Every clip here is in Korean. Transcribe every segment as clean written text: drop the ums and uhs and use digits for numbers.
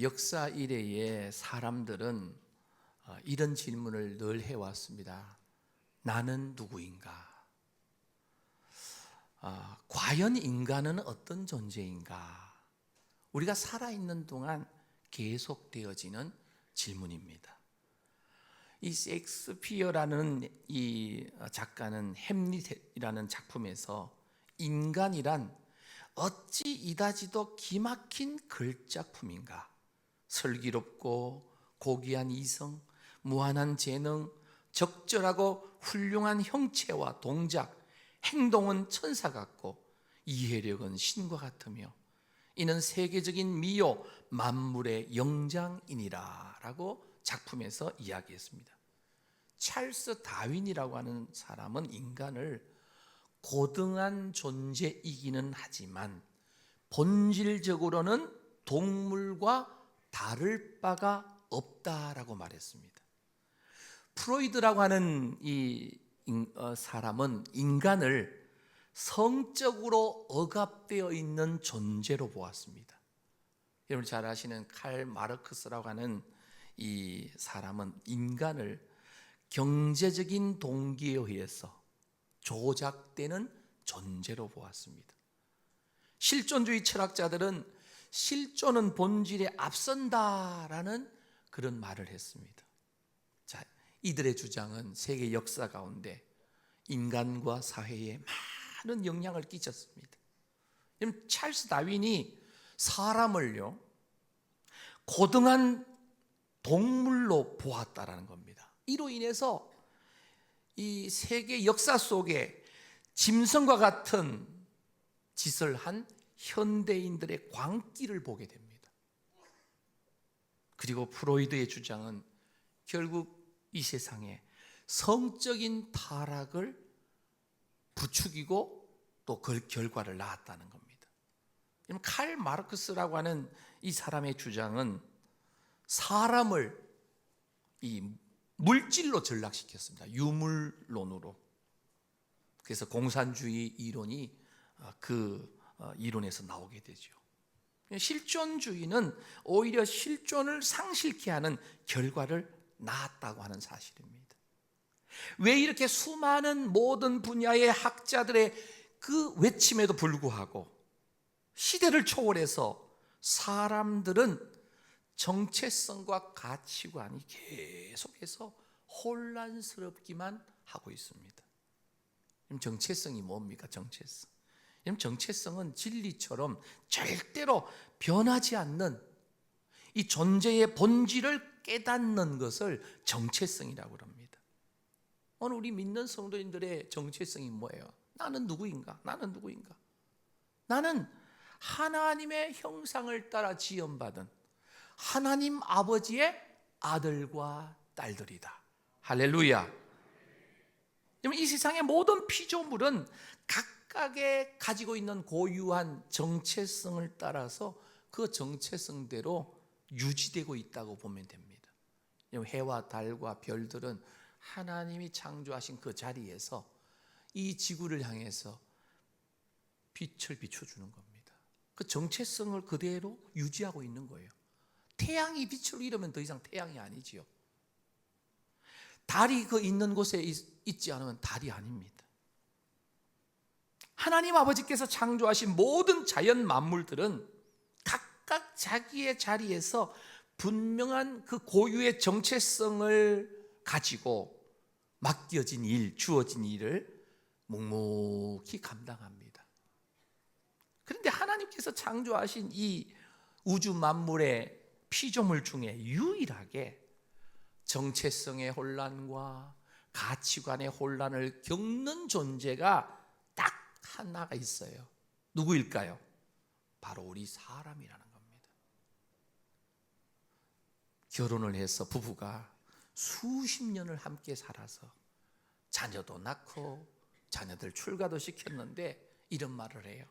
역사 이래에 사람들은 이런 질문을 늘 해왔습니다. 나는 누구인가? 과연 인간은 어떤 존재인가? 우리가 살아있는 동안 계속되어지는 질문입니다. 이 셰익스피어라는 이 작가는 햄릿이라는 작품에서 인간이란 어찌 이다지도 기막힌 글작품인가? 슬기롭고 고귀한 이성, 무한한 재능, 적절하고 훌륭한 형체와 동작, 행동은 천사 같고 이해력은 신과 같으며 이는 세계적인 미요 만물의 영장이니라 라고 작품에서 이야기했습니다. 찰스 다윈이라고 하는 사람은 인간을 고등한 존재이기는 하지만 본질적으로는 동물과 다를 바가 없다라고 말했습니다. 프로이드라고 하는 이 사람은 인간을 성적으로 억압되어 있는 존재로 보았습니다. 여러분 잘 아시는 칼 마르크스라고 하는 이 사람은 인간을 경제적인 동기에 의해서 조작되는 존재로 보았습니다. 실존주의 철학자들은 실존은 본질에 앞선다라는 그런 말을 했습니다. 자, 이들의 주장은 세계 역사 가운데 인간과 사회에 많은 영향을 끼쳤습니다. 찰스 다윈이 사람을요 고등한 동물로 보았다라는 겁니다. 이로 인해서 이 세계 역사 속에 짐승과 같은 짓을 한 현대인들의 광기를 보게 됩니다. 그리고 프로이드의 주장은 결국 이 세상에 성적인 타락을 부추기고 또 그 결과를 낳았다는 겁니다. 칼 마르크스라고 하는 이 사람의 주장은 사람을 이 물질로 전락시켰습니다. 유물론으로. 그래서 공산주의 이론이 그 이론에서 나오게 되죠. 실존주의는 오히려 실존을 상실케 하는 결과를 낳았다고 하는 사실입니다. 왜 이렇게 수많은 모든 분야의 학자들의 그 외침에도 불구하고 시대를 초월해서 사람들은 정체성과 가치관이 계속해서 혼란스럽기만 하고 있습니다. 정체성이 뭡니까? 정체성은 진리처럼 절대로 변하지 않는 이 존재의 본질을 깨닫는 것을 정체성이라고 합니다. 오늘 우리 믿는 성도인들의 정체성이 뭐예요? 나는 누구인가? 나는 누구인가? 나는 하나님의 형상을 따라 지음받은 하나님 아버지의 아들과 딸들이다. 할렐루야. 이 세상의 모든 피조물은 각각의 가지고 있는 고유한 정체성을 따라서 그 정체성대로 유지되고 있다고 보면 됩니다. 해와 달과 별들은 하나님이 창조하신 그 자리에서 이 지구를 향해서 빛을 비춰주는 겁니다. 그 정체성을 그대로 유지하고 있는 거예요. 태양이 빛을 잃으면 더 이상 태양이 아니지요. 달이 그 있는 곳에 있지 않으면 달이 아닙니다. 하나님 아버지께서 창조하신 모든 자연 만물들은 각각 자기의 자리에서 분명한 그 고유의 정체성을 가지고 맡겨진 일, 주어진 일을 묵묵히 감당합니다. 그런데 하나님께서 창조하신 이 우주 만물의 피조물 중에 유일하게 정체성의 혼란과 가치관의 혼란을 겪는 존재가 딱 하나가 있어요. 누구일까요? 바로 우리 사람이라는 겁니다. 결혼을 해서 부부가 수십 년을 함께 살아서 자녀도 낳고 자녀들 출가도 시켰는데 이런 말을 해요.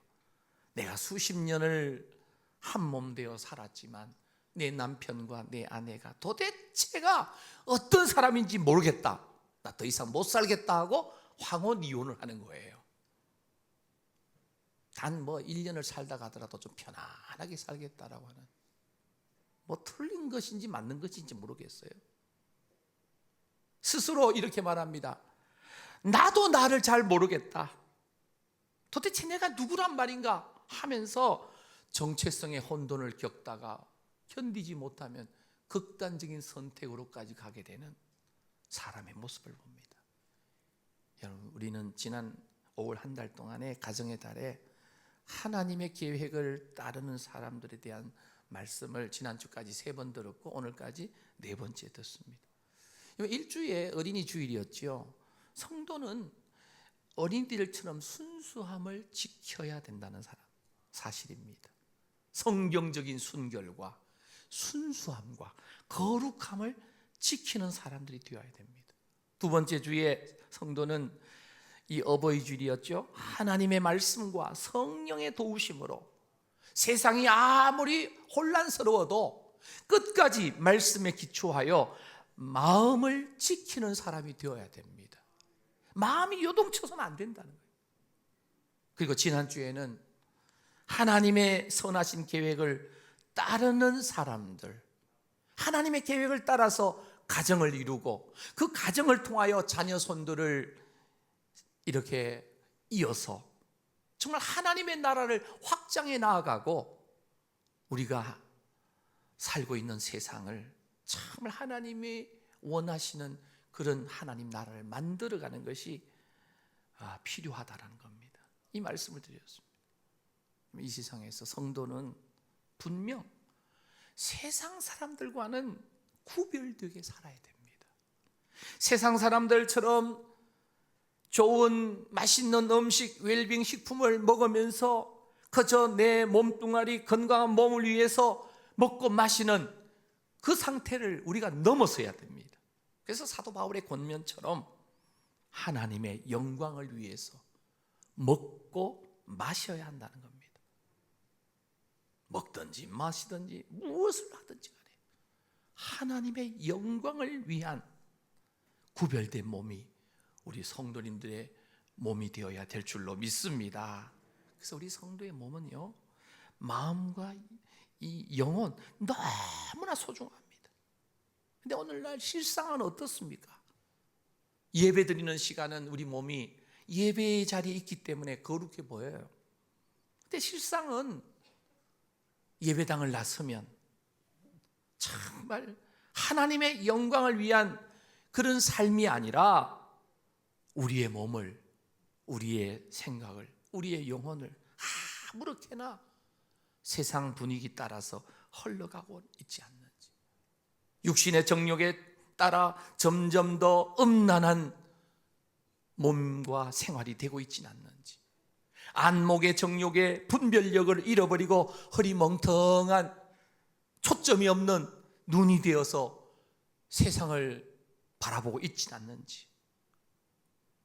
내가 수십 년을 한 몸 되어 살았지만 내 남편과 내 아내가 도대체가 어떤 사람인지 모르겠다. 나 더 이상 못 살겠다 하고 황혼 이혼을 하는 거예요. 단 1년을 살다 가더라도 좀 편안하게 살겠다라고 하는. 뭐 틀린 것인지 맞는 것인지 모르겠어요. 스스로 이렇게 말합니다. 나도 나를 잘 모르겠다. 도대체 내가 누구란 말인가 하면서 정체성의 혼돈을 겪다가 견디지 못하면 극단적인 선택으로까지 가게 되는 사람의 모습을 봅니다. 여러분, 우리는 지난 5월 한 달 동안에 가정의 달에 하나님의 계획을 따르는 사람들에 대한 말씀을 지난주까지 3번 들었고 오늘까지 4번째 듣습니다. 일주에 어린이 주일이었죠. 성도는 어린이들처럼 순수함을 지켜야 된다는 사실입니다. 성경적인 순결과 순수함과 거룩함을 지키는 사람들이 되어야 됩니다. 2번째 주에 성도는 이 어버이 주일이었죠. 하나님의 말씀과 성령의 도우심으로 세상이 아무리 혼란스러워도 끝까지 말씀에 기초하여 마음을 지키는 사람이 되어야 됩니다. 마음이 요동쳐서는 안 된다는 거예요. 그리고 지난주에는 하나님의 선하신 계획을 따르는 사람들, 하나님의 계획을 따라서 가정을 이루고 그 가정을 통하여 자녀 손들을 이렇게 이어서 정말 하나님의 나라를 확장해 나아가고 우리가 살고 있는 세상을 정말 하나님이 원하시는 그런 하나님 나라를 만들어가는 것이 필요하다는 겁니다. 이 말씀을 드렸습니다. 이 세상에서 성도는 분명 세상 사람들과는 구별되게 살아야 됩니다. 세상 사람들처럼 좋은 맛있는 음식, 웰빙 식품을 먹으면서 그저 내 몸뚱아리 건강한 몸을 위해서 먹고 마시는 그 상태를 우리가 넘어서야 됩니다. 그래서 사도 바울의 권면처럼 하나님의 영광을 위해서 먹고 마셔야 한다는 겁니다. 먹든지 마시든지 무엇을 하든지 간에 하나님의 영광을 위한 구별된 몸이 우리 성도님들의 몸이 되어야 될 줄로 믿습니다. 그래서 우리 성도의 몸은요, 마음과 이 영혼 너무나 소중합니다. 근데 오늘날 실상은 어떻습니까? 예배 드리는 시간은 우리 몸이 예배의 자리에 있기 때문에 거룩해 보여요. 근데 실상은 예배당을 나서면 정말 하나님의 영광을 위한 그런 삶이 아니라 우리의 몸을, 우리의 생각을, 우리의 영혼을 아무렇게나 세상 분위기 따라서 흘러가고 있지 않는지, 육신의 정욕에 따라 점점 더 음란한 몸과 생활이 되고 있지는 않는지, 안목의 정욕에 분별력을 잃어버리고 허리멍텅한 초점이 없는 눈이 되어서 세상을 바라보고 있지는 않는지,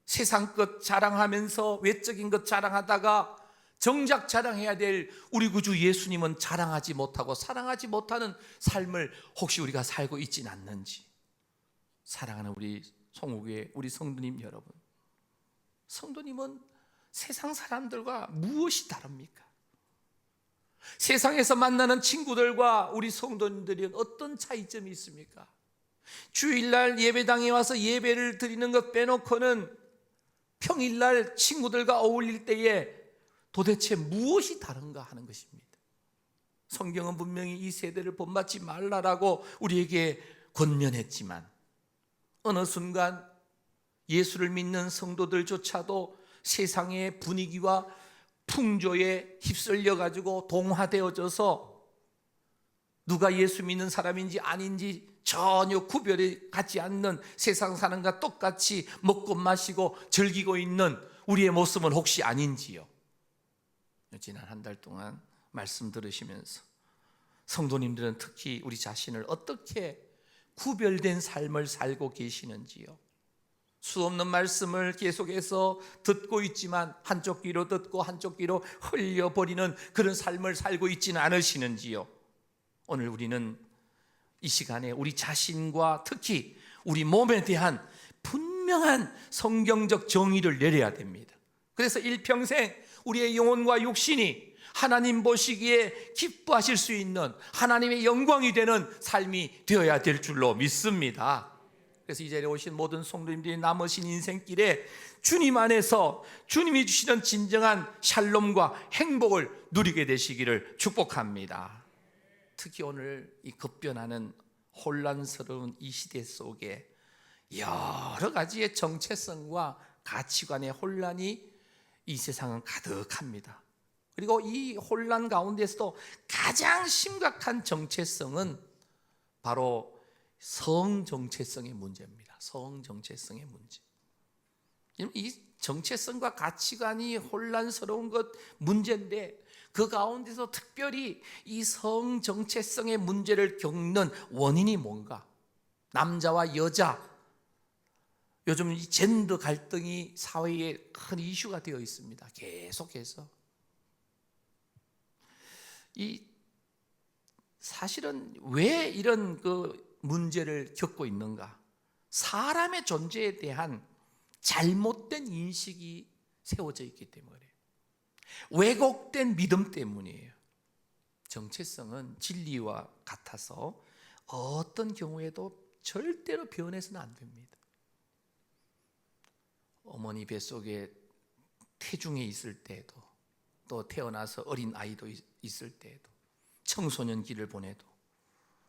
세상 것 자랑하면서 외적인 것 자랑하다가 정작 자랑해야 될 우리 구주 예수님은 자랑하지 못하고 사랑하지 못하는 삶을 혹시 우리가 살고 있지는 않는지. 사랑하는 우리 송우교회 우리 성도님 여러분, 성도님은 세상 사람들과 무엇이 다릅니까? 세상에서 만나는 친구들과 우리 성도님들이 어떤 차이점이 있습니까? 주일날 예배당에 와서 예배를 드리는 것 빼놓고는 평일날 친구들과 어울릴 때에 도대체 무엇이 다른가 하는 것입니다. 성경은 분명히 이 세대를 본받지 말라라고 우리에게 권면했지만 어느 순간 예수를 믿는 성도들조차도 세상의 분위기와 풍조에 휩쓸려 가지고 동화되어져서 누가 예수 믿는 사람인지 아닌지 전혀 구별이 가지 않는 세상 사람과 똑같이 먹고 마시고 즐기고 있는 우리의 모습은 혹시 아닌지요? 지난 한 달 동안 말씀 들으시면서 성도님들은 특히 우리 자신을 어떻게 구별된 삶을 살고 계시는지요? 수없는 말씀을 계속해서 듣고 있지만 한쪽 귀로 듣고 한쪽 귀로 흘려버리는 그런 삶을 살고 있지는 않으시는지요? 오늘 우리는 이 시간에 우리 자신과 특히 우리 몸에 대한 분명한 성경적 정의를 내려야 됩니다. 그래서 일평생 우리의 영혼과 육신이 하나님 보시기에 기뻐하실 수 있는 하나님의 영광이 되는 삶이 되어야 될 줄로 믿습니다. 그래서 이 자리에 오신 모든 성도님들이 남으신 인생길에 주님 안에서 주님이 주시는 진정한 샬롬과 행복을 누리게 되시기를 축복합니다. 특히 오늘 이 급변하는 혼란스러운 이 시대 속에 여러 가지의 정체성과 가치관의 혼란이 이 세상은 가득합니다. 그리고 이 혼란 가운데서도 가장 심각한 정체성은 바로 성정체성의 문제입니다. 성정체성의 문제. 이 정체성과 가치관이 혼란스러운 것 문제인데, 그 가운데서 특별히 이 성정체성의 문제를 겪는 원인이 뭔가? 남자와 여자, 요즘 이 젠더 갈등이 사회에 큰 이슈가 되어 있습니다. 계속해서 이 사실은 왜 이런 그 문제를 겪고 있는가? 사람의 존재에 대한 잘못된 인식이 세워져 있기 때문에, 왜곡된 믿음 때문이에요. 정체성은 진리와 같아서 어떤 경우에도 절대로 변해서는 안 됩니다. 어머니 뱃속에 태중에 있을 때에도, 또 태어나서 어린 아이도 있을 때에도, 청소년 기를 보내도,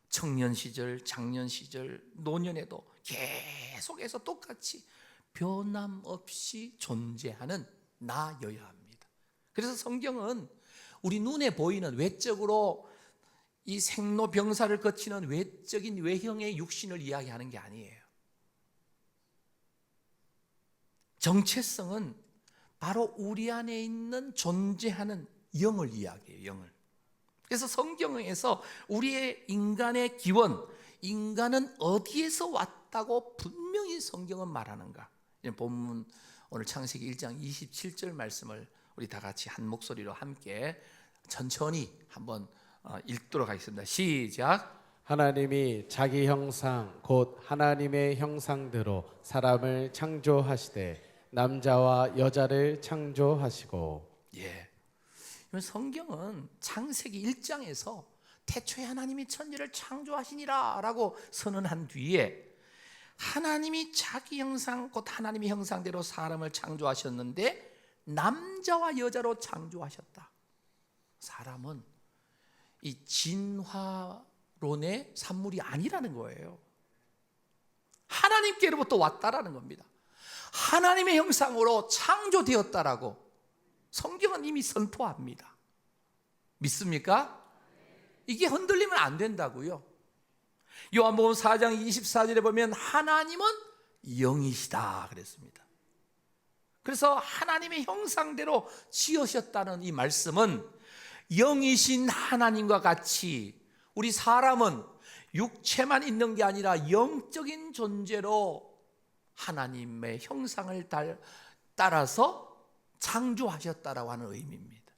청년 시절, 장년 시절, 노년에도 계속해서 똑같이 변함없이 존재하는 나여야 합니다. 그래서 성경은 우리 눈에 보이는 외적으로 이 생로병사를 거치는 외적인 외형의 육신을 이야기하는 게 아니에요. 정체성은 바로 우리 안에 있는 존재하는 영을 이야기해요. 영을. 그래서 성경에서 우리의 인간의 기원, 인간은 어디에서 왔다고 분명히 성경은 말하는가? 본문 오늘 창세기 1장 27절 말씀을 우리 다 같이 한 목소리로 함께 천천히 한번 읽도록 하겠습니다. 시작. 하나님이 자기 형상 곧 하나님의 형상대로 사람을 창조하시되 남자와 여자를 창조하시고. 예. 성경은 창세기 1장에서 태초에 하나님이 천지를 창조하시니라 라고 선언한 뒤에 하나님이 자기 형상 곧 하나님의 형상대로 사람을 창조하셨는데 남자와 여자로 창조하셨다. 사람은 이 진화론의 산물이 아니라는 거예요. 하나님께로부터 왔다라는 겁니다. 하나님의 형상으로 창조되었다라고 성경은 이미 선포합니다. 믿습니까? 이게 흔들리면 안 된다고요. 요한복음 4장 24절에 보면 하나님은 영이시다 그랬습니다. 그래서 하나님의 형상대로 지으셨다는 이 말씀은 영이신 하나님과 같이 우리 사람은 육체만 있는 게 아니라 영적인 존재로 하나님의 형상을 따라서 창조하셨다라고 하는 의미입니다.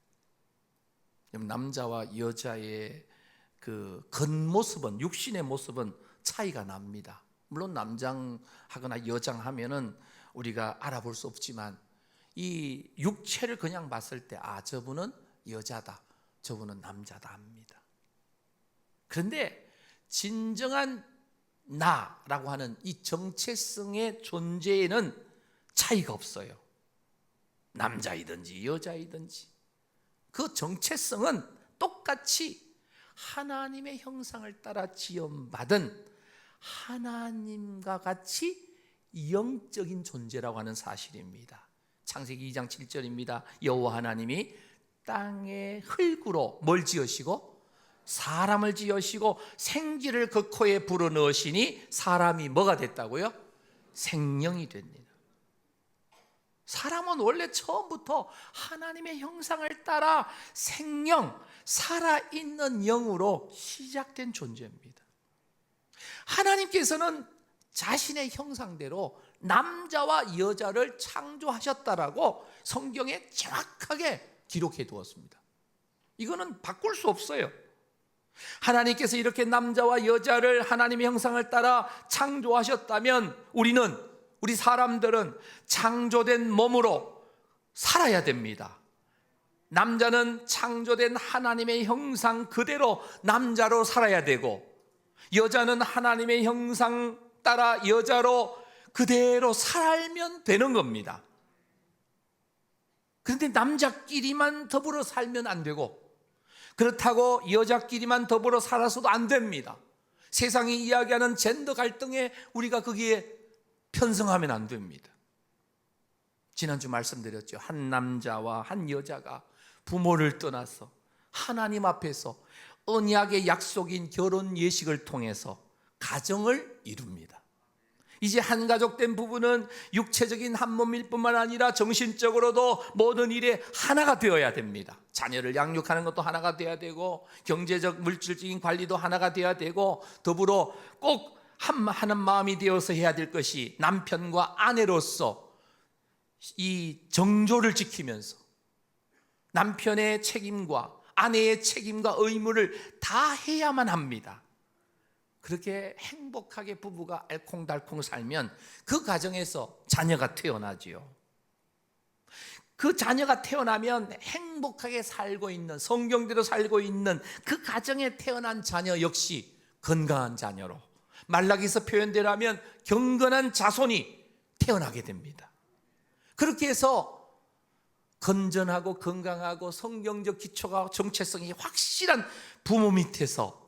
남자와 여자의 그 겉모습은, 육신의 모습은 차이가 납니다. 물론 남장하거나 여장하면은 우리가 알아볼 수 없지만 이 육체를 그냥 봤을 때 저분은 여자다, 저분은 남자다 합니다. 그런데 진정한 나라고 하는 이 정체성의 존재에는 차이가 없어요. 남자이든지 여자이든지 그 정체성은 똑같이 하나님의 형상을 따라 지음받은 하나님과 같이 영적인 존재라고 하는 사실입니다. 창세기 2장 7절입니다. 여호와 하나님이 땅의 흙으로 뭘 지으시고 사람을 지으시고 생기를 그 코에 불어넣으시니 사람이 뭐가 됐다고요? 생명이 됩니다. 사람은 원래 처음부터 하나님의 형상을 따라 생명, 살아있는 영으로 시작된 존재입니다. 하나님께서는 자신의 형상대로 남자와 여자를 창조하셨다라고 성경에 정확하게 기록해 두었습니다. 이거는 바꿀 수 없어요. 하나님께서 이렇게 남자와 여자를 하나님의 형상을 따라 창조하셨다면 우리 사람들은 창조된 몸으로 살아야 됩니다. 남자는 창조된 하나님의 형상 그대로 남자로 살아야 되고, 여자는 하나님의 형상 따라 여자로 그대로 살면 되는 겁니다. 그런데 남자끼리만 더불어 살면 안 되고, 그렇다고 여자끼리만 더불어 살아서도 안 됩니다. 세상이 이야기하는 젠더 갈등에 우리가 거기에 편성하면 안 됩니다. 지난주 말씀드렸죠. 한 남자와 한 여자가 부모를 떠나서 하나님 앞에서 언약의 약속인 결혼 예식을 통해서 가정을 이룹니다. 이제 한 가족 된 부부는 육체적인 한 몸일 뿐만 아니라 정신적으로도 모든 일에 하나가 되어야 됩니다. 자녀를 양육하는 것도 하나가 되어야 되고, 경제적 물질적인 관리도 하나가 되어야 되고, 더불어 꼭 하는 마음이 되어서 해야 될 것이 남편과 아내로서 이 정조를 지키면서 남편의 책임과 아내의 책임과 의무를 다 해야만 합니다. 그렇게 행복하게 부부가 알콩달콩 살면 그 가정에서 자녀가 태어나지요. 그 자녀가 태어나면 행복하게 살고 있는, 성경대로 살고 있는 그 가정에 태어난 자녀 역시 건강한 자녀로, 말라기서 표현대로 하면 경건한 자손이 태어나게 됩니다. 그렇게 해서 건전하고 건강하고 성경적 기초가 정체성이 확실한 부모 밑에서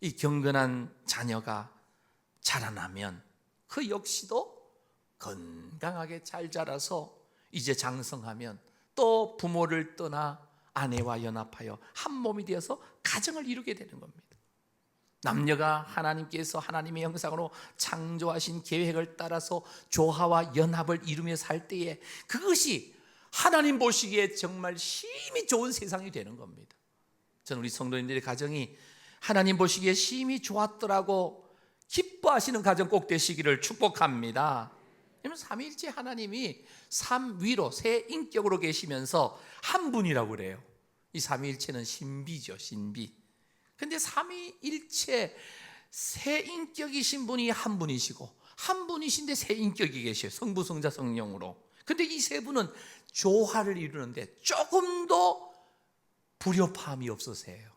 이 경건한 자녀가 자라나면 그 역시도 건강하게 잘 자라서 이제 장성하면 또 부모를 떠나 아내와 연합하여 한 몸이 되어서 가정을 이루게 되는 겁니다. 남녀가 하나님께서 하나님의 형상으로 창조하신 계획을 따라서 조화와 연합을 이루며 살 때에 그것이 하나님 보시기에 정말 심히 좋은 세상이 되는 겁니다. 저는 우리 성도님들의 가정이 하나님 보시기에 심히 좋았더라고 기뻐하시는 가정 꼭 되시기를 축복합니다. 왜냐하면 삼위일체 하나님이 삼위로 세 인격으로 계시면서 한 분이라고 그래요. 이 삼위일체는 신비죠, 신비. 근데 삼위일체 세 인격이신 분이 한 분이시고, 한 분이신데 세 인격이 계셔요. 성부, 성자, 성령으로. 근데 이 세 분은 조화를 이루는데 조금도 불협화음이 없으세요.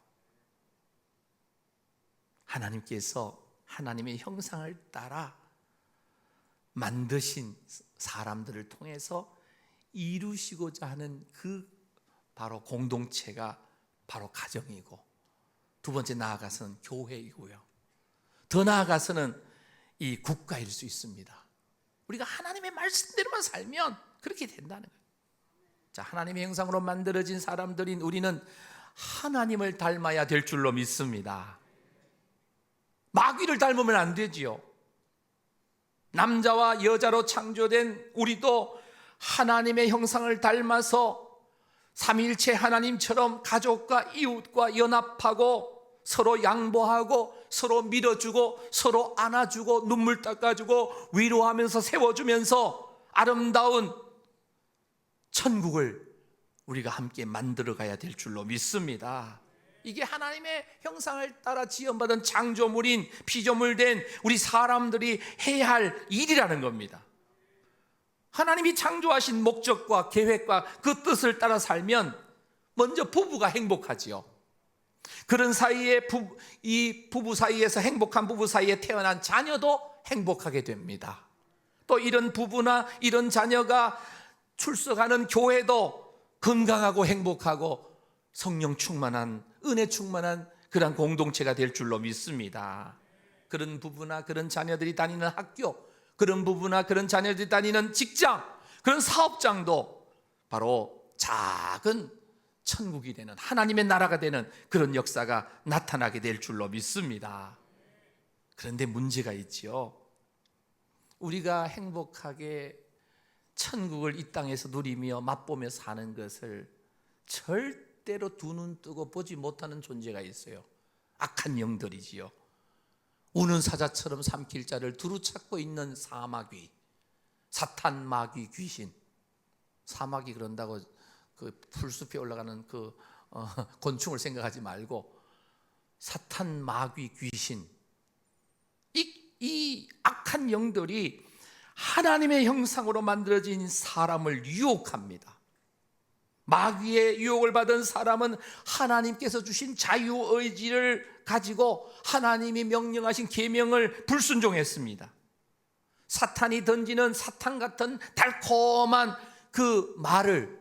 하나님께서 하나님의 형상을 따라 만드신 사람들을 통해서 이루시고자 하는 그 바로 공동체가 바로 가정이고, 두 번째 나아가서는 교회이고요. 더 나아가서는 이 국가일 수 있습니다. 우리가 하나님의 말씀대로만 살면 그렇게 된다는 거예요. 자, 하나님의 형상으로 만들어진 사람들인 우리는 하나님을 닮아야 될 줄로 믿습니다. 마귀를 닮으면 안 되지요. 남자와 여자로 창조된 우리도 하나님의 형상을 닮아서 삼위일체 하나님처럼 가족과 이웃과 연합하고 서로 양보하고 서로 밀어주고 서로 안아주고 눈물 닦아주고 위로하면서 세워주면서 아름다운 천국을 우리가 함께 만들어 가야 될 줄로 믿습니다. 이게 하나님의 형상을 따라 지음받은 창조물인 피조물된 우리 사람들이 해야 할 일이라는 겁니다. 하나님이 창조하신 목적과 계획과 그 뜻을 따라 살면 먼저 부부가 행복하지요. 그런 사이에 이 부부 사이에서 행복한 부부 사이에 태어난 자녀도 행복하게 됩니다. 또 이런 부부나 이런 자녀가 출석하는 교회도 건강하고 행복하고 성령 충만한, 은혜 충만한 그런 공동체가 될 줄로 믿습니다. 그런 부부나 그런 자녀들이 다니는 학교, 그런 부부나 그런 자녀들이 다니는 직장, 그런 사업장도 바로 작은 천국이 되는, 하나님의 나라가 되는 그런 역사가 나타나게 될 줄로 믿습니다. 그런데 문제가 있지요. 우리가 행복하게 천국을 이 땅에서 누리며 맛보며 사는 것을 절대로 두 눈 뜨고 보지 못하는 존재가 있어요. 악한 영들이지요. 우는 사자처럼 삼킬 자를 두루 찾고 있는 사마귀, 사탄, 마귀, 귀신. 사마귀 그런다고 그 풀숲에 올라가는 그 곤충을 생각하지 말고 사탄, 마귀, 귀신, 이 악한 영들이 하나님의 형상으로 만들어진 사람을 유혹합니다. 마귀의 유혹을 받은 사람은 하나님께서 주신 자유의지를 가지고 하나님이 명령하신 계명을 불순종했습니다. 사탄이 던지는 사탄 같은 달콤한 그 말을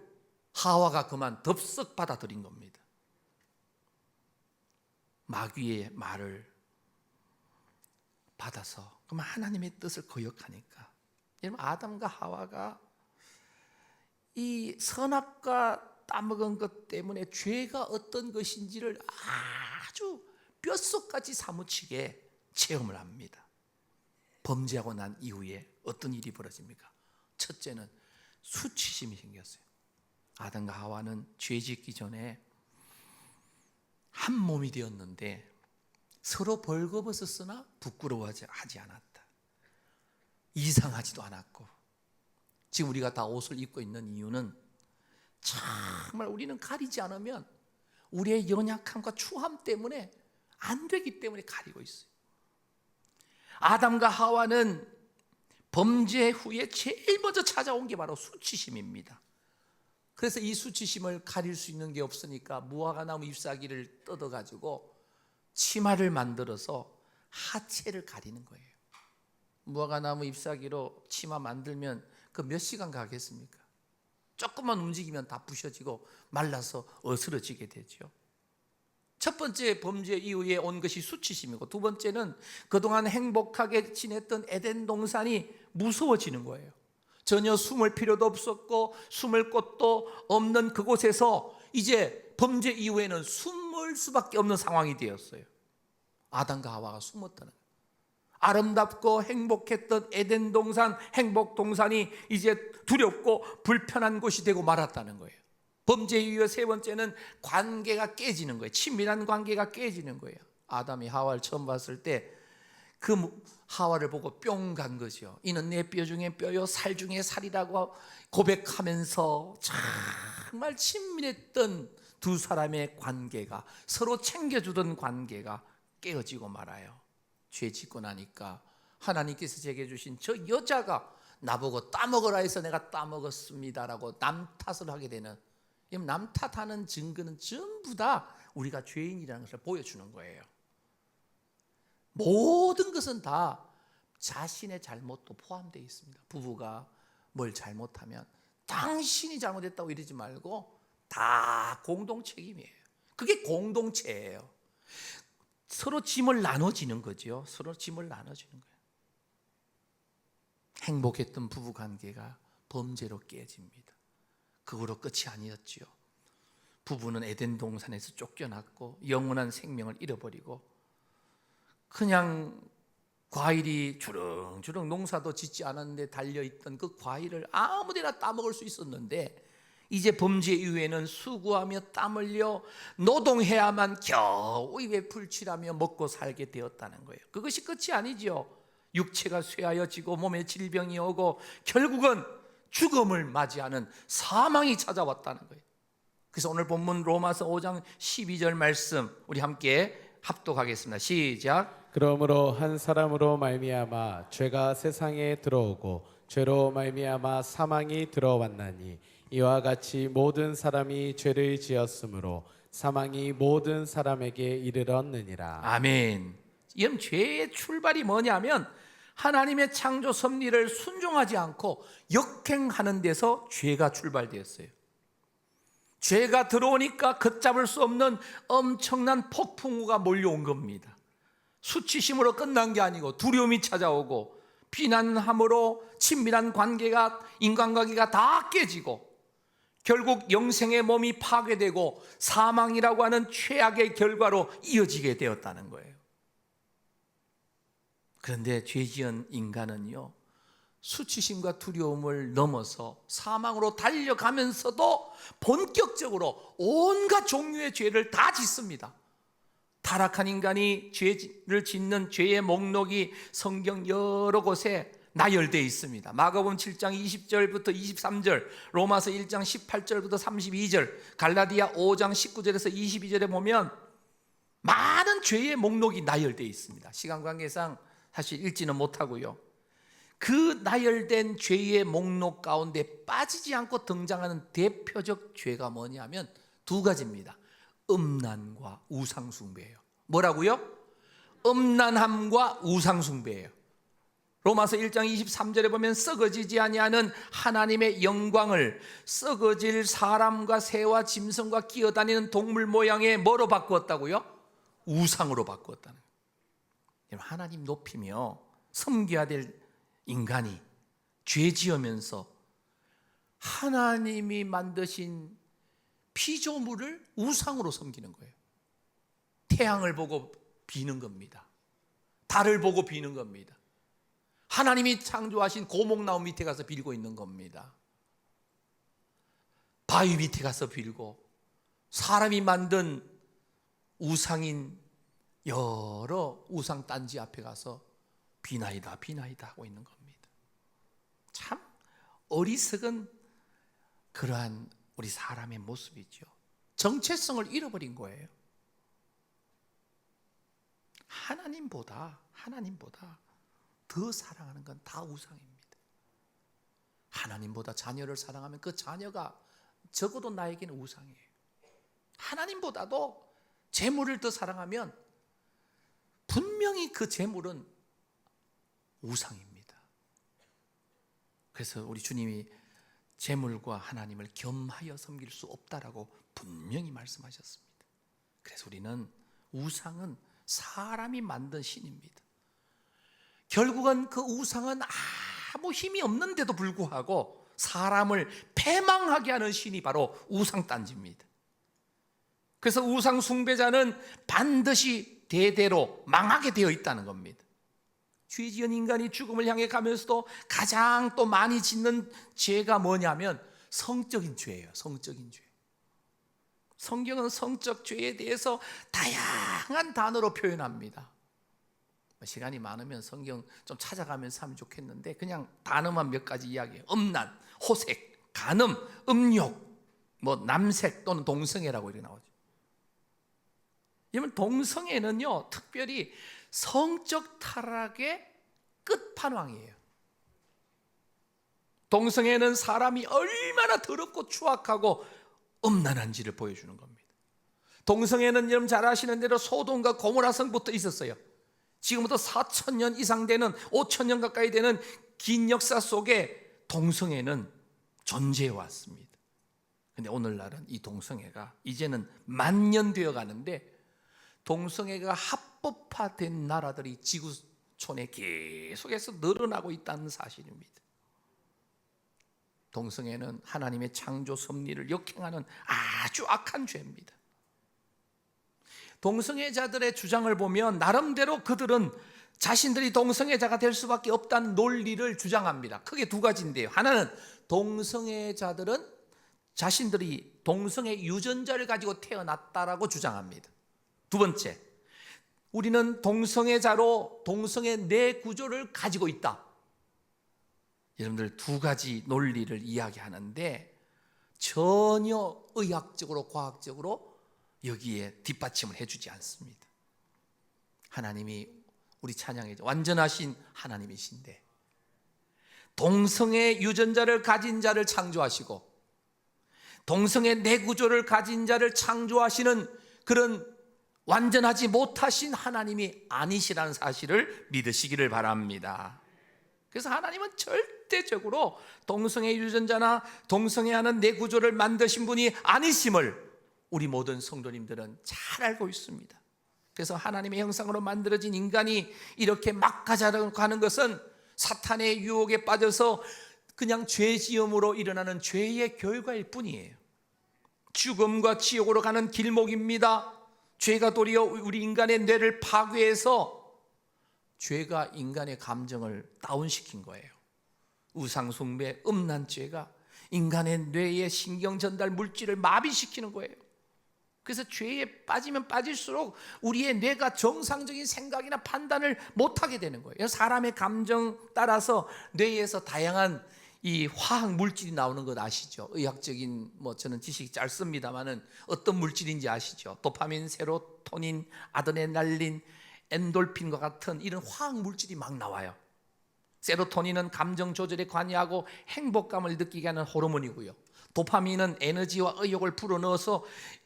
하와가 그만 덥석 받아들인 겁니다. 마귀의 말을 받아서 그러면 하나님의 뜻을 거역하니까, 여러분, 아담과 하와가 이 선악과 따먹은 것 때문에 죄가 어떤 것인지를 아주 뼛속까지 사무치게 체험을 합니다. 범죄하고 난 이후에 어떤 일이 벌어집니까? 첫째는 수치심이 생겼어요. 아담과 하와는 죄 짓기 전에 한 몸이 되었는데 서로 벌거벗었으나 부끄러워하지 않았다. 이상하지도 않았고, 지금 우리가 다 옷을 입고 있는 이유는 정말 우리는 가리지 않으면 우리의 연약함과 추함 때문에 안 되기 때문에 가리고 있어요. 아담과 하와는 범죄 후에 제일 먼저 찾아온 게 바로 수치심입니다. 그래서 이 수치심을 가릴 수 있는 게 없으니까 무화과나무 잎사귀를 뜯어가지고 치마를 만들어서 하체를 가리는 거예요. 무화과나무 잎사귀로 치마 만들면 그 몇 시간 가겠습니까? 조금만 움직이면 다 부셔지고 말라서 어스러지게 되죠. 첫 번째 범죄 이후에 온 것이 수치심이고, 두 번째는 그동안 행복하게 지냈던 에덴 동산이 무서워지는 거예요. 전혀 숨을 필요도 없었고 숨을 곳도 없는 그곳에서 이제 범죄 이후에는 숨을 수밖에 없는 상황이 되었어요. 아담과 하와가 숨었다는 거예요. 아름답고 행복했던 에덴 동산, 행복 동산이 이제 두렵고 불편한 곳이 되고 말았다는 거예요. 범죄 이후에 세 번째는 관계가 깨지는 거예요. 친밀한 관계가 깨지는 거예요. 아담이 하와를 처음 봤을 때 그 하와를 보고 뿅 간 거죠. 이는 내 뼈 중에 뼈요 살 중에 살이라고 고백하면서 정말 친밀했던 두 사람의 관계가, 서로 챙겨주던 관계가 깨어지고 말아요. 죄 짓고 나니까 하나님께서 제게 주신 저 여자가 나보고 따먹으라 해서 내가 따먹었습니다라고 남 탓을 하게 되는, 남 탓하는 증거는 전부 다 우리가 죄인이라는 것을 보여주는 거예요. 모든 것은 다 자신의 잘못도 포함되어 있습니다. 부부가 뭘 잘못하면 당신이 잘못했다고 이러지 말고 다 공동 책임이에요. 그게 공동체예요. 서로 짐을 나눠지는 거죠. 서로 짐을 나눠주는 거예요. 행복했던 부부 관계가 범죄로 깨집니다. 그거로 끝이 아니었지요. 부부는 에덴 동산에서 쫓겨났고 영원한 생명을 잃어버리고, 그냥 과일이 주렁주렁 농사도 짓지 않았는데 달려있던 그 과일을 아무데나 따먹을 수 있었는데, 이제 범죄 이후에는 수고하며 땀 흘려 노동해야만 겨우 입에 풀칠하며 먹고 살게 되었다는 거예요. 그것이 끝이 아니죠. 육체가 쇠하여지고 몸에 질병이 오고 결국은 죽음을 맞이하는 사망이 찾아왔다는 거예요. 그래서 오늘 본문 로마서 5장 12절 말씀 우리 함께 합독하겠습니다. 시작. 그러므로 한 사람으로 말미암아 죄가 세상에 들어오고 죄로 말미암아 사망이 들어왔나니, 이와 같이 모든 사람이 죄를 지었으므로 사망이 모든 사람에게 이르렀느니라. 아멘. 이 죄의 출발이 뭐냐면 하나님의 창조 섭리를 순종하지 않고 역행하는 데서 죄가 출발되었어요. 죄가 들어오니까 걷잡을 수 없는 엄청난 폭풍우가 몰려온 겁니다. 수치심으로 끝난 게 아니고 두려움이 찾아오고 비난함으로 친밀한 관계가, 인간관계가 다 깨지고 결국 영생의 몸이 파괴되고 사망이라고 하는 최악의 결과로 이어지게 되었다는 거예요. 그런데 죄지은 인간은요, 수치심과 두려움을 넘어서 사망으로 달려가면서도 본격적으로 온갖 종류의 죄를 다 짓습니다. 타락한 인간이 죄를 짓는 죄의 목록이 성경 여러 곳에 나열되어 있습니다. 마가복음 7장 20절부터 23절, 로마서 1장 18절부터 32절, 갈라디아 5장 19절에서 22절에 보면 많은 죄의 목록이 나열되어 있습니다. 시간 관계상 사실 읽지는 못하고요. 그 나열된 죄의 목록 가운데 빠지지 않고 등장하는 대표적 죄가 뭐냐면 두 가지입니다. 음란과 우상숭배예요. 뭐라고요? 음란함과 우상숭배예요. 로마서 1장 23절에 보면 썩어지지 아니하는 하나님의 영광을 썩어질 사람과 새와 짐승과 기어다니는 동물 모양의 뭐로 바꾸었다고요? 우상으로 바꾸었다는 거예요. 하나님 높이며 섬겨야 될 인간이 죄 지으면서 하나님이 만드신 피조물을 우상으로 섬기는 거예요. 태양을 보고 비는 겁니다. 달을 보고 비는 겁니다. 하나님이 창조하신 고목나무 밑에 가서 빌고 있는 겁니다. 바위 밑에 가서 빌고 사람이 만든 우상인 여러 우상 딴지 앞에 가서 비나이다 비나이다 하고 있는 겁니다. 참 어리석은 그러한 우리 사람의 모습이죠. 정체성을 잃어버린 거예요. 하나님보다 더 사랑하는 건 다 우상입니다. 하나님보다 자녀를 사랑하면 그 자녀가 적어도 나에게는 우상이에요. 하나님보다도 재물을 더 사랑하면 분명히 그 재물은 우상입니다. 그래서 우리 주님이 재물과 하나님을 겸하여 섬길 수 없다라고 분명히 말씀하셨습니다. 그래서 우리는 우상은 사람이 만든 신입니다. 결국은 그 우상은 아무 힘이 없는데도 불구하고 사람을 패망하게 하는 신이 바로 우상단지입니다. 그래서 우상 숭배자는 반드시 대대로 망하게 되어 있다는 겁니다. 죄 지은 인간이 죽음을 향해 가면서도 가장 또 많이 짓는 죄가 뭐냐면 성적인 죄예요. 성적인 죄. 성경은 성적 죄에 대해서 다양한 단어로 표현합니다. 시간이 많으면 성경 좀 찾아가면서 하면 좋겠는데 그냥 단어만 몇 가지 이야기해요. 음란, 호색, 간음, 음욕, 뭐 남색 또는 동성애라고 이렇게 나오죠. 여러분 동성애는요 특별히 성적 타락의 끝판왕이에요. 동성애는 사람이 얼마나 더럽고 추악하고 음란한지를 보여주는 겁니다. 동성애는 여러분 잘 아시는 대로 소돔과 고모라 성부터 있었어요. 지금부터 4,000년 이상 되는 5,000년 가까이 되는 긴 역사 속에 동성애는 존재해 왔습니다. 그런데 오늘날은 이 동성애가 이제는 만년되어 가는데 동성애가 합법화된 나라들이 지구촌에 계속해서 늘어나고 있다는 사실입니다. 동성애는 하나님의 창조 섭리를 역행하는 아주 악한 죄입니다. 동성애자들의 주장을 보면 나름대로 그들은 자신들이 동성애자가 될 수밖에 없다는 논리를 주장합니다. 크게 두 가지인데요. 하나는 동성애자들은 자신들이 동성애 유전자를 가지고 태어났다라고 주장합니다. 두 번째, 우리는 동성애자로 동성애 뇌 구조를 가지고 있다. 여러분들 두 가지 논리를 이야기하는데 전혀 의학적으로 과학적으로 여기에 뒷받침을 해주지 않습니다. 하나님이 우리 찬양에 완전하신 하나님이신데 동성애 유전자를 가진 자를 창조하시고 동성애 뇌구조를 가진 자를 창조하시는 그런 완전하지 못하신 하나님이 아니시라는 사실을 믿으시기를 바랍니다. 그래서 하나님은 절대적으로 동성애 유전자나 동성애하는 뇌구조를 만드신 분이 아니심을 우리 모든 성도님들은 잘 알고 있습니다. 그래서 하나님의 형상으로 만들어진 인간이 이렇게 막 가자고 하는 것은 사탄의 유혹에 빠져서 그냥 죄지음으로 일어나는 죄의 결과일 뿐이에요. 죽음과 지옥으로 가는 길목입니다. 죄가 도리어 우리 인간의 뇌를 파괴해서 죄가 인간의 감정을 다운시킨 거예요. 우상숭배, 음란죄가 인간의 뇌의 신경 전달 물질을 마비시키는 거예요. 그래서 죄에 빠지면 빠질수록 우리의 뇌가 정상적인 생각이나 판단을 못하게 되는 거예요. 사람의 감정 따라서 뇌에서 다양한 이 화학 물질이 나오는 것 아시죠? 의학적인 저는 지식이 짧습니다만은 어떤 물질인지 아시죠? 도파민, 세로토닌, 아드레날린, 엔돌핀과 같은 이런 화학 물질이 막 나와요. 세로토닌은 감정 조절에 관여하고 행복감을 느끼게 하는 호르몬이고요. 도파민은 에너지와 의욕을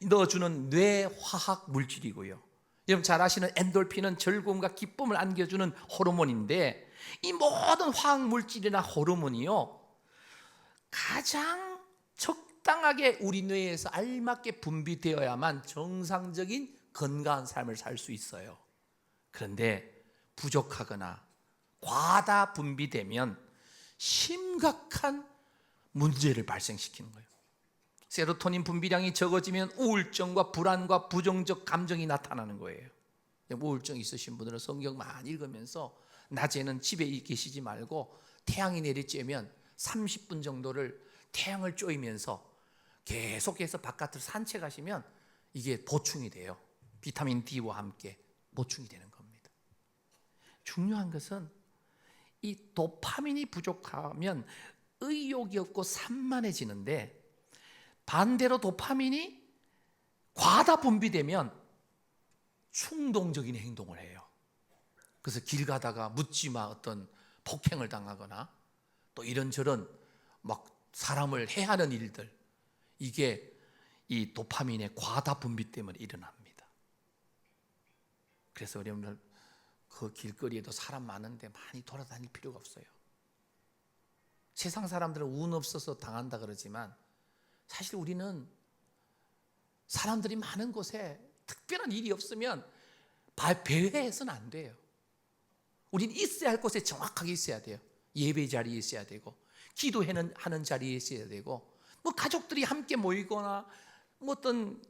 넣어주는 뇌화학 물질이고요. 여러분 잘 아시는 엔돌핀은 즐거움과 기쁨을 안겨주는 호르몬인데, 이 모든 화학 물질이나 호르몬이요, 가장 적당하게 우리 뇌에서 알맞게 분비되어야만 정상적인 건강한 삶을 살 수 있어요. 그런데 부족하거나 과다 분비되면 심각한 문제를 발생시키는 거예요. 세로토닌 분비량이 적어지면 우울증과 불안과 부정적 감정이 나타나는 거예요. 우울증 있으신 분들은 성경 많이 읽으면서 낮에는 집에 계시지 말고 태양이 내리쬐면 30분 정도를 태양을 쬐면서 계속해서 바깥으로 산책하시면 이게 보충이 돼요. 비타민 D와 함께 보충이 되는 겁니다. 중요한 것은 이 도파민이 부족하면 의욕이 없고 산만해지는데, 반대로 도파민이 과다 분비되면 충동적인 행동을 해요. 그래서 길 가다가 묻지마 어떤 폭행을 당하거나 또 이런저런 막 사람을 해하는 일들, 이게 이 도파민의 과다 분비 때문에 일어납니다. 그래서 여러분들 그 길거리에도 사람 많은데 많이 돌아다닐 필요가 없어요. 세상 사람들은 운 없어서 당한다 그러지만 사실 우리는 사람들이 많은 곳에 특별한 일이 없으면 배회해서는 안 돼요. 우리는 있어야 할 곳에 정확하게 있어야 돼요. 예배 자리에 있어야 되고, 기도하는 자리에 있어야 되고, 뭐 가족들이 함께 모이거나 뭐 어떤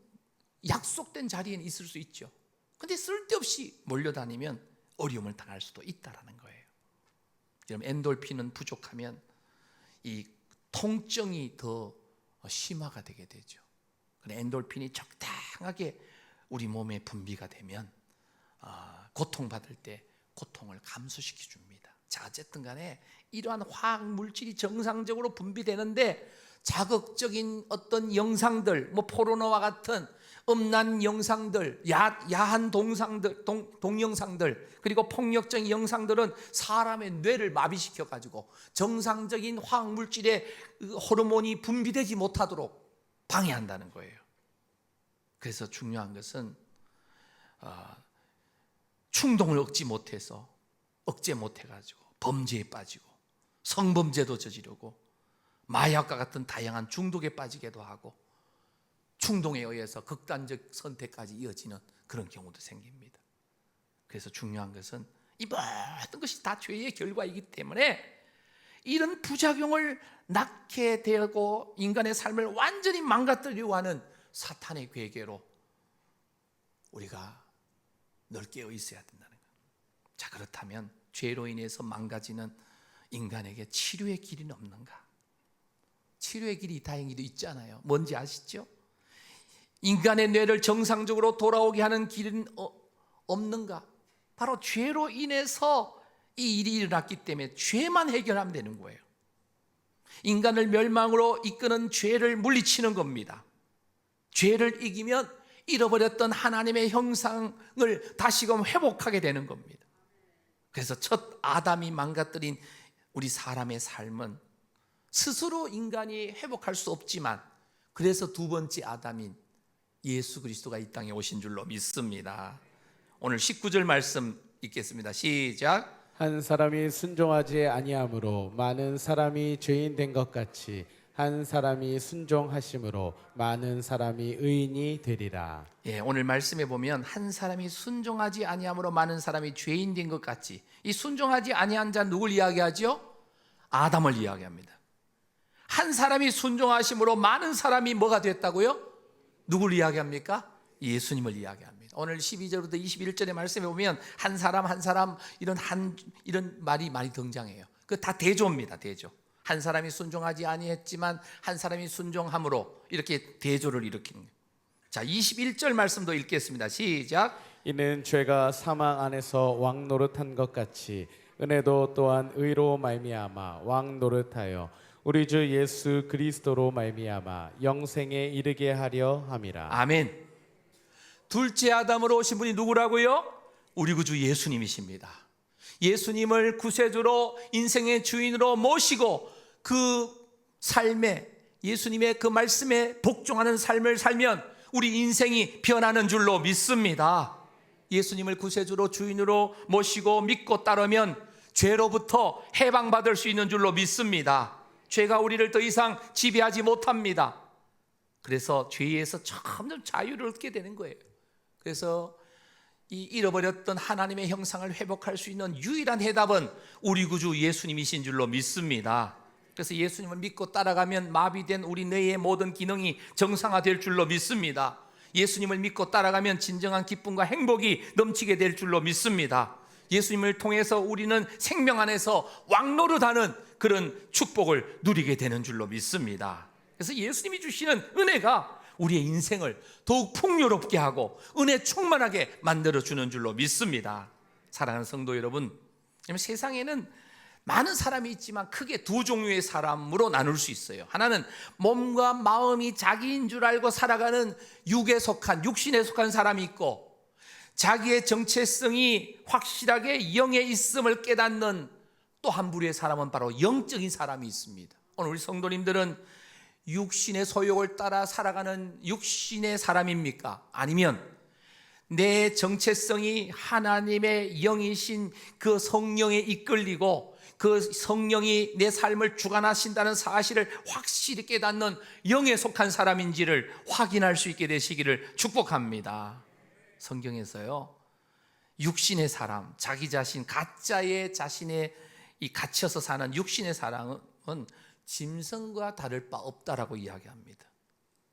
약속된 자리에는 있을 수 있죠. 근데 쓸데없이 몰려다니면 어려움을 당할 수도 있다라는 거예요. 여러분, 엔돌핀은 부족하면 이 통증이 더 심화가 되게 되죠. 엔돌핀이 적당하게 우리 몸에 분비가 되면 고통받을 때 고통을 감소시켜 줍니다. 자, 어쨌든 간에 이러한 화학 물질이 정상적으로 분비되는데, 자극적인 어떤 영상들, 뭐 포르노와 같은 음란 영상들, 야한 동영상들, 그리고 폭력적인 영상들은 사람의 뇌를 마비시켜 가지고 정상적인 화학 물질의 호르몬이 분비되지 못하도록 방해한다는 거예요. 그래서 중요한 것은 충동을 억제 못해가지고 범죄에 빠지고 성범죄도 저지르고 마약과 같은 다양한 중독에 빠지기도 하고 충동에 의해서 극단적 선택까지 이어지는 그런 경우도 생깁니다. 그래서 중요한 것은 이 모든 것이 다 죄의 결과이기 때문에 이런 부작용을 낳게 되고 인간의 삶을 완전히 망가뜨리려고 하는 사탄의 괴계로 우리가 늘 깨어 있어야 된다는 거예요. 자, 그렇다면 죄로 인해서 망가지는 인간에게 치료의 길은 없는가? 치료의 길이 다행히도 있잖아요. 뭔지 아시죠? 인간의 뇌를 정상적으로 돌아오게 하는 길은 없는가? 바로 죄로 인해서 이 일이 일어났기 때문에 죄만 해결하면 되는 거예요. 인간을 멸망으로 이끄는 죄를 물리치는 겁니다. 죄를 이기면 잃어버렸던 하나님의 형상을 다시금 회복하게 되는 겁니다. 그래서 첫 아담이 망가뜨린 우리 사람의 삶은 스스로 인간이 회복할 수 없지만, 그래서 두 번째 아담인 예수 그리스도가 이 땅에 오신 줄로 믿습니다. 오늘 19절 말씀 읽겠습니다. 시작. 한 사람이 순종하지 아니함으로 많은 사람이 죄인 된 것 같이 한 사람이 순종하심으로 많은 사람이 의인이 되리라. 예, 오늘 말씀에 보면 한 사람이 순종하지 아니함으로 많은 사람이 죄인 된 것 같이, 이 순종하지 아니한 자 누굴 이야기하죠? 아담을 이야기합니다. 한 사람이 순종하심으로 많은 사람이 뭐가 됐다고요? 누굴 이야기합니까? 예수님을 이야기합니다. 오늘 12절부터 21절의 말씀에 보면 한 사람 이런 말이 많이 등장해요. 그 다 대조입니다. 대조. 한 사람이 순종하지 아니했지만 한 사람이 순종함으로 이렇게 대조를 일으키는 거예요. 자, 21절 말씀도 읽겠습니다. 시작. 이는 죄가 사망 안에서 왕 노릇한 것 같이 은혜도 또한 의로 말미암아 왕 노릇하여 우리 주 예수 그리스도로 말미암아 영생에 이르게 하려 함이라. 아멘. 둘째 아담으로 오신 분이 누구라고요? 우리 구주 예수님이십니다. 예수님을 구세주로 인생의 주인으로 모시고 그 삶에, 예수님의 그 말씀에 복종하는 삶을 살면 우리 인생이 변하는 줄로 믿습니다. 예수님을 구세주로 주인으로 모시고 믿고 따르면 죄로부터 해방받을 수 있는 줄로 믿습니다. 죄가 우리를 더 이상 지배하지 못합니다. 그래서 죄에서 점점 자유를 얻게 되는 거예요. 그래서 이 잃어버렸던 하나님의 형상을 회복할 수 있는 유일한 해답은 우리 구주 예수님이신 줄로 믿습니다. 그래서 예수님을 믿고 따라가면 마비된 우리 뇌의 모든 기능이 정상화될 줄로 믿습니다. 예수님을 믿고 따라가면 진정한 기쁨과 행복이 넘치게 될 줄로 믿습니다. 예수님을 통해서 우리는 생명 안에서 왕노릇하는 그런 축복을 누리게 되는 줄로 믿습니다. 그래서 예수님이 주시는 은혜가 우리의 인생을 더욱 풍요롭게 하고 은혜 충만하게 만들어주는 줄로 믿습니다. 사랑하는 성도 여러분, 세상에는 많은 사람이 있지만 크게 두 종류의 사람으로 나눌 수 있어요. 하나는 몸과 마음이 자기인 줄 알고 살아가는 육에 속한, 육신에 속한 사람이 있고, 자기의 정체성이 확실하게 영에 있음을 깨닫는 또 한 부류의 사람은 바로 영적인 사람이 있습니다. 오늘 우리 성도님들은 육신의 소욕을 따라 살아가는 육신의 사람입니까? 아니면 내 정체성이 하나님의 영이신 그 성령에 이끌리고 그 성령이 내 삶을 주관하신다는 사실을 확실히 깨닫는 영에 속한 사람인지를 확인할 수 있게 되시기를 축복합니다. 성경에서요, 육신의 사람, 자기 자신, 가짜의 자신의 이 갇혀서 사는 육신의 사람은 짐승과 다를 바 없다라고 이야기합니다.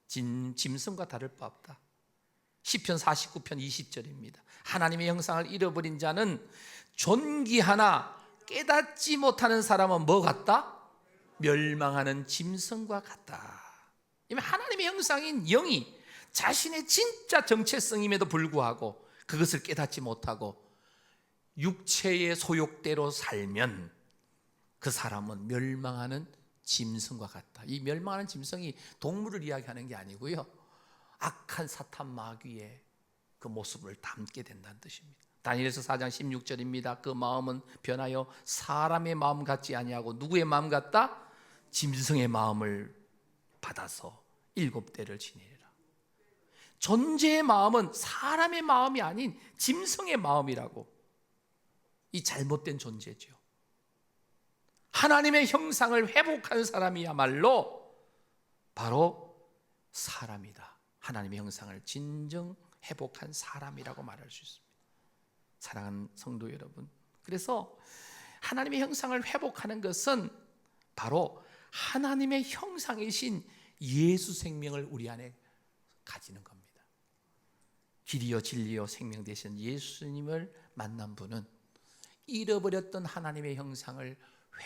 짐승과 다를 바 없다. 시편 49편 20절입니다. 하나님의 형상을 잃어버린 자는 존귀하나 깨닫지 못하는 사람은 뭐 같다? 멸망하는 짐승과 같다. 하나님의 형상인 영이 자신의 진짜 정체성임에도 불구하고 그것을 깨닫지 못하고 육체의 소욕대로 살면 그 사람은 멸망하는 짐승과 같다. 이 멸망하는 짐승이 동물을 이야기하는 게 아니고요, 악한 사탄 마귀의 그 모습을 담게 된다는 뜻입니다. 다니엘서 4장 16절입니다. 그 마음은 변하여 사람의 마음 같지 아니하고 누구의 마음 같다? 짐승의 마음을 받아서 7대를 지내리라. 존재의 마음은 사람의 마음이 아닌 짐승의 마음이라고. 이 잘못된 존재죠. 하나님의 형상을 회복한 사람이야말로 바로 사람이다. 하나님의 형상을 진정 회복한 사람이라고 말할 수 있습니다. 사랑하는 성도 여러분, 그래서 하나님의 형상을 회복하는 것은 바로 하나님의 형상이신 예수 생명을 우리 안에 가지는 겁니다. 길이요 진리요 생명 되신 예수님을 만난 분은 잃어버렸던 하나님의 형상을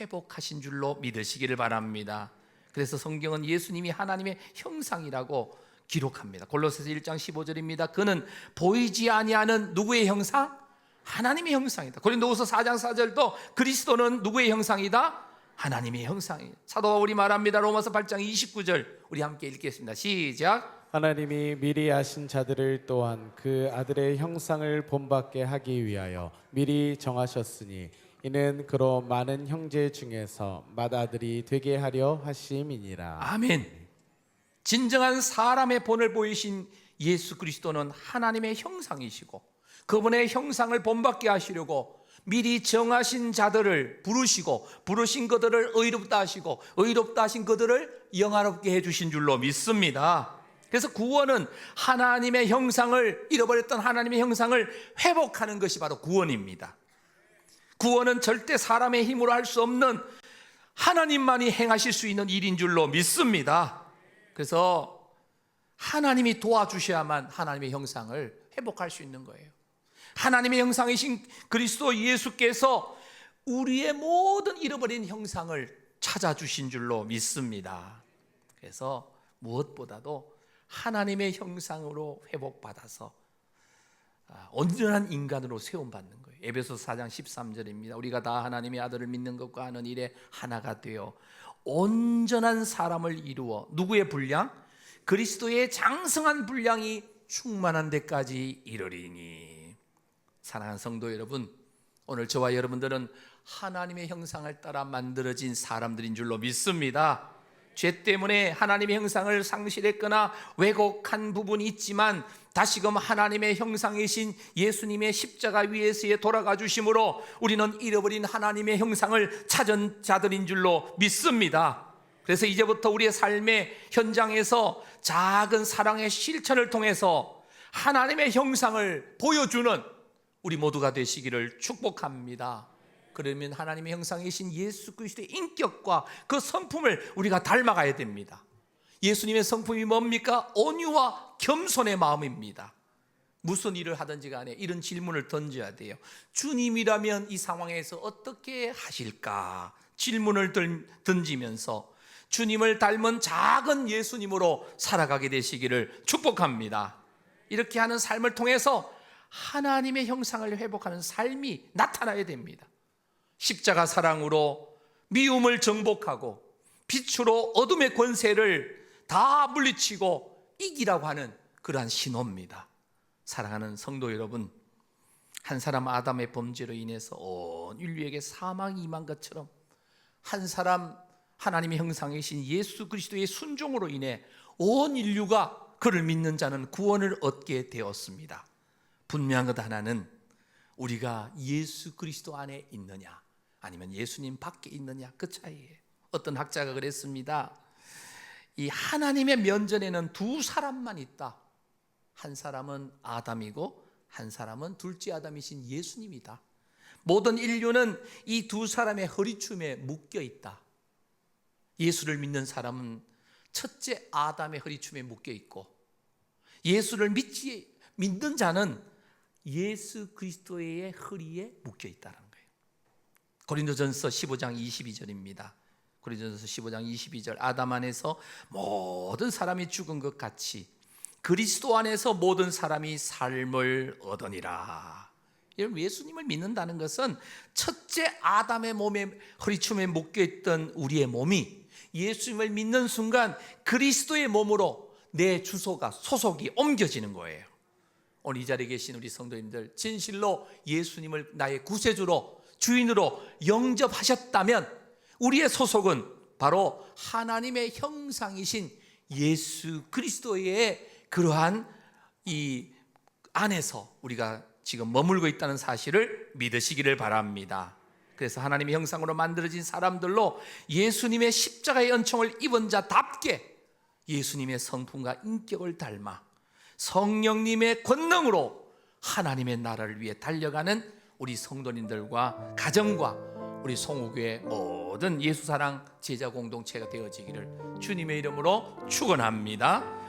회복하신 줄로 믿으시기를 바랍니다. 그래서 성경은 예수님이 하나님의 형상이라고 기록합니다. 골로새서 1장 15절입니다. 그는 보이지 아니하는 누구의 형상? 하나님의 형상이다. 고린도후서 4장 4절도 그리스도는 누구의 형상이다? 하나님의 형상이다. 사도 바울이 말합니다. 로마서 8장 29절 우리 함께 읽겠습니다. 시작. 하나님이 미리 아신 자들을 또한 그 아들의 형상을 본받게 하기 위하여 미리 정하셨으니 이는 그로 많은 형제 중에서 맏아들이 되게 하려 하심이니라. 아멘. 진정한 사람의 본을 보이신 예수 그리스도는 하나님의 형상이시고 그분의 형상을 본받게 하시려고 미리 정하신 자들을 부르시고 부르신 그들을 의롭다 하시고 의롭다 하신 그들을 영화롭게 해주신 줄로 믿습니다. 그래서 구원은 하나님의 형상을, 잃어버렸던 하나님의 형상을 회복하는 것이 바로 구원입니다. 구원은 절대 사람의 힘으로 할 수 없는 하나님만이 행하실 수 있는 일인 줄로 믿습니다. 그래서 하나님이 도와주셔야만 하나님의 형상을 회복할 수 있는 거예요. 하나님의 형상이신 그리스도 예수께서 우리의 모든 잃어버린 형상을 찾아주신 줄로 믿습니다. 그래서 무엇보다도 하나님의 형상으로 회복받아서 온전한 인간으로 세움받는 거예요. 에베소서 4장 13절입니다. 우리가 다 하나님의 아들을 믿는 것과 하는 일에 하나가 되어 온전한 사람을 이루어 누구의 분량? 그리스도의 장성한 분량이 충만한 데까지 이르리니. 사랑하는 성도 여러분, 오늘 저와 여러분들은 하나님의 형상을 따라 만들어진 사람들인 줄로 믿습니다. 죄 때문에 하나님의 형상을 상실했거나 왜곡한 부분이 있지만 다시금 하나님의 형상이신 예수님의 십자가 위에서의 돌아가 주심으로 우리는 잃어버린 하나님의 형상을 찾은 자들인 줄로 믿습니다. 그래서 이제부터 우리의 삶의 현장에서 작은 사랑의 실천을 통해서 하나님의 형상을 보여주는 우리 모두가 되시기를 축복합니다. 그러면 하나님의 형상이신 예수 그리스도의 인격과 그 성품을 우리가 닮아가야 됩니다. 예수님의 성품이 뭡니까? 온유와 겸손의 마음입니다. 무슨 일을 하든지 간에 이런 질문을 던져야 돼요. 주님이라면 이 상황에서 어떻게 하실까? 질문을 던지면서 주님을 닮은 작은 예수님으로 살아가게 되시기를 축복합니다. 이렇게 하는 삶을 통해서 하나님의 형상을 회복하는 삶이 나타나야 됩니다. 십자가 사랑으로 미움을 정복하고 빛으로 어둠의 권세를 다 물리치고 이기라고 하는 그러한 신호입니다. 사랑하는 성도 여러분, 한 사람 아담의 범죄로 인해서 온 인류에게 사망이 임한 것처럼 한 사람 하나님의 형상이신 예수 그리스도의 순종으로 인해 온 인류가 그를 믿는 자는 구원을 얻게 되었습니다. 분명한 것 하나는 우리가 예수 그리스도 안에 있느냐 아니면 예수님 밖에 있느냐, 그 차이예요. 어떤 학자가 그랬습니다. 이 하나님의 면전에는 두 사람만 있다. 한 사람은 아담이고 한 사람은 둘째 아담이신 예수님이다. 모든 인류는 이 두 사람의 허리춤에 묶여 있다. 예수를 믿는 사람은 첫째 아담의 허리춤에 묶여 있고, 예수를 믿는 자는 예수 그리스도의 허리에 묶여 있다는 거예요. 고린도전서 15장 22절입니다. 고린도전서 15장 22절, 아담 안에서 모든 사람이 죽은 것 같이 그리스도 안에서 모든 사람이 삶을 얻으니라. 여러분, 예수님을 믿는다는 것은 첫째 아담의 몸에 허리춤에 묶여있던 우리의 몸이 예수님을 믿는 순간 그리스도의 몸으로 내 주소가 소속이 옮겨지는 거예요. 오늘 이 자리에 계신 우리 성도님들, 진실로 예수님을 나의 구세주로 주인으로 영접하셨다면 우리의 소속은 바로 하나님의 형상이신 예수 그리스도의 그러한 이 안에서 우리가 지금 머물고 있다는 사실을 믿으시기를 바랍니다. 그래서 하나님의 형상으로 만들어진 사람들로 예수님의 십자가의 은총을 입은 자답게 예수님의 성품과 인격을 닮아 성령님의 권능으로 하나님의 나라를 위해 달려가는 우리 성도님들과 가정과 우리 송우교회 모든 예수사랑 제자 공동체가 되어지기를 주님의 이름으로 축원합니다.